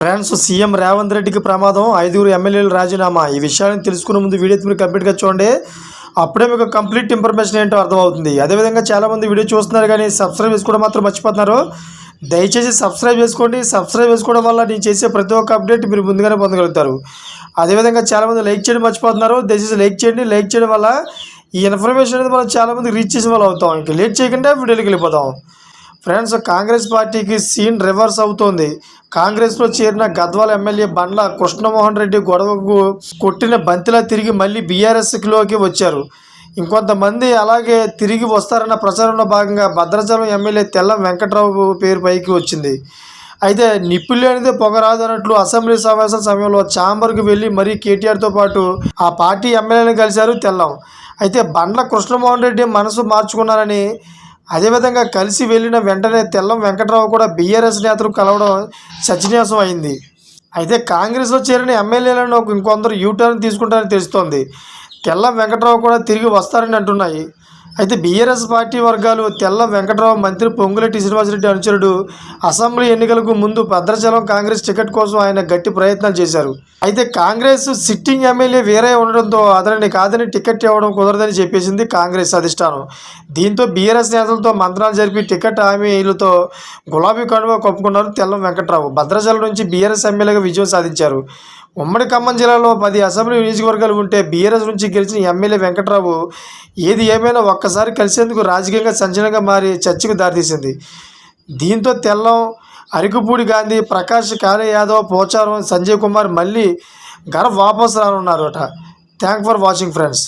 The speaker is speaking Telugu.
ఫ్రెండ్స్, సీఎం రేవంత్ రెడ్డికి ప్రమాదం, 5 ఎమ్మెల్యేలు రాజీనామా. ఈ విషయాన్ని తెలుసుకునే ముందు వీడియో మీరు కంప్లీట్గా చూడండి. అప్పుడే మీకు కంప్లీట్ ఇన్ఫర్మేషన్ ఏంటో అర్థమవుతుంది. అదేవిధంగా చాలామంది వీడియో చూస్తున్నారు కానీ సబ్స్క్రైబ్ చేసుకోవడం మాత్రం మర్చిపోతున్నారు. దయచేసి సబ్స్క్రైబ్ చేసుకోండి. సబ్స్క్రైబ్ చేసుకోవడం వల్ల నేను చేసే ప్రతి ఒక్క అప్డేట్ మీరు ముందుగానే పొందగలుగుతారు. అదేవిధంగా చాలామంది లైక్ చేయడం మర్చిపోతున్నారు. దయచేసి లైక్ చేయండి. లైక్ చేయడం వల్ల ఈ ఇన్ఫర్మేషన్ అనేది మనం చాలామంది రీచ్ చేసే వాళ్ళు అవుతాం. ఇంకా లేట్ చేయకుండా వీడియోకి వెళ్ళిపోతాం. ఫ్రెండ్స్, కాంగ్రెస్ పార్టీకి సీన్ రివర్స్ అవుతోంది. కాంగ్రెస్లో చేరిన గద్వాల ఎమ్మెల్యే బండ్ల కృష్ణమోహన్ రెడ్డి గొడవకు కొట్టిన బంతిలా తిరిగి మళ్ళీ బీఆర్ఎస్లోకి వచ్చారు. ఇంకొంతమంది అలాగే తిరిగి వస్తారన్న ప్రచారంలో భాగంగా భద్రాచలం ఎమ్మెల్యే తెల్లం వెంకట్రావు పేరు పైకి వచ్చింది. అయితే నిప్పు లేనిదే పొగరాదు అన్నట్లు అసెంబ్లీ సమావేశాల సమయంలో ఛాంబర్కు వెళ్ళి మరీ కేటీఆర్తో పాటు ఆ పార్టీ ఎమ్మెల్యేలను కలిశారు తెల్లం. అయితే బండ్ల కృష్ణమోహన్ రెడ్డి మనసు మార్చుకున్నారని, అదేవిధంగా కలిసి వెళ్ళిన వెంటనే తెల్లం వెంకట్రావు కూడా బీఆర్ఎస్ నేతలు కలవడం చర్చనీయాంశం అయింది. అయితే కాంగ్రెస్లో చేరిన ఎమ్మెల్యేలను ఇంకొందరు యూటర్న్ తీసుకుంటారని తెలుస్తోంది. తెల్లం వెంకట్రావు కూడా తిరిగి వస్తారని అంటున్నాయి. అయితే బీఆర్ఎస్ పార్టీ వర్గాలు తెల్లం వెంకట్రావు మంత్రి పొంగులేటి శ్రీనివాసరెడ్డి అనుచరుడు అసెంబ్లీ ఎన్నికలకు ముందు భద్రాచలం కాంగ్రెస్ టికెట్ కోసం ఆయన గట్టి ప్రయత్నాలు చేశారు. అయితే కాంగ్రెస్ సిట్టింగ్ ఎమ్మెల్యే వేరే ఉండడంతో అతనిని కాదని టికెట్ ఇవ్వడం కుదరదని చెప్పేసింది కాంగ్రెస్ అధిష్టానం. దీంతో బీఆర్ఎస్ నేతలతో మంత్రాలు జరిపి టికెట్ హామీలతో గులాబీ కండువా కప్పుకున్నారు తెల్లం వెంకట్రావు. భద్రాచలం నుంచి బీఆర్ఎస్ ఎమ్మెల్యేగా విజయం సాధించారు. ఉమ్మడి ఖమ్మం జిల్లాలో 10 అసెంబ్లీ నియోజకవర్గాలు ఉంటే బీఆర్ఎస్ నుంచి గెలిచిన ఎమ్మెల్యే వెంకట్రావు ఏది ఏమైనా ఒక్కసారి కలిసేందుకు రాజకీయంగా సంచలనంగా మారి చర్చకు దారితీసింది. దీంతో తెల్లం, అరికపూడి గాంధీ, ప్రకాష్ కాళే యాదవ్, పోచారం, సంజయ్ కుమార్ మళ్ళీ వాపసు రానున్నారట. Thank for watching friends.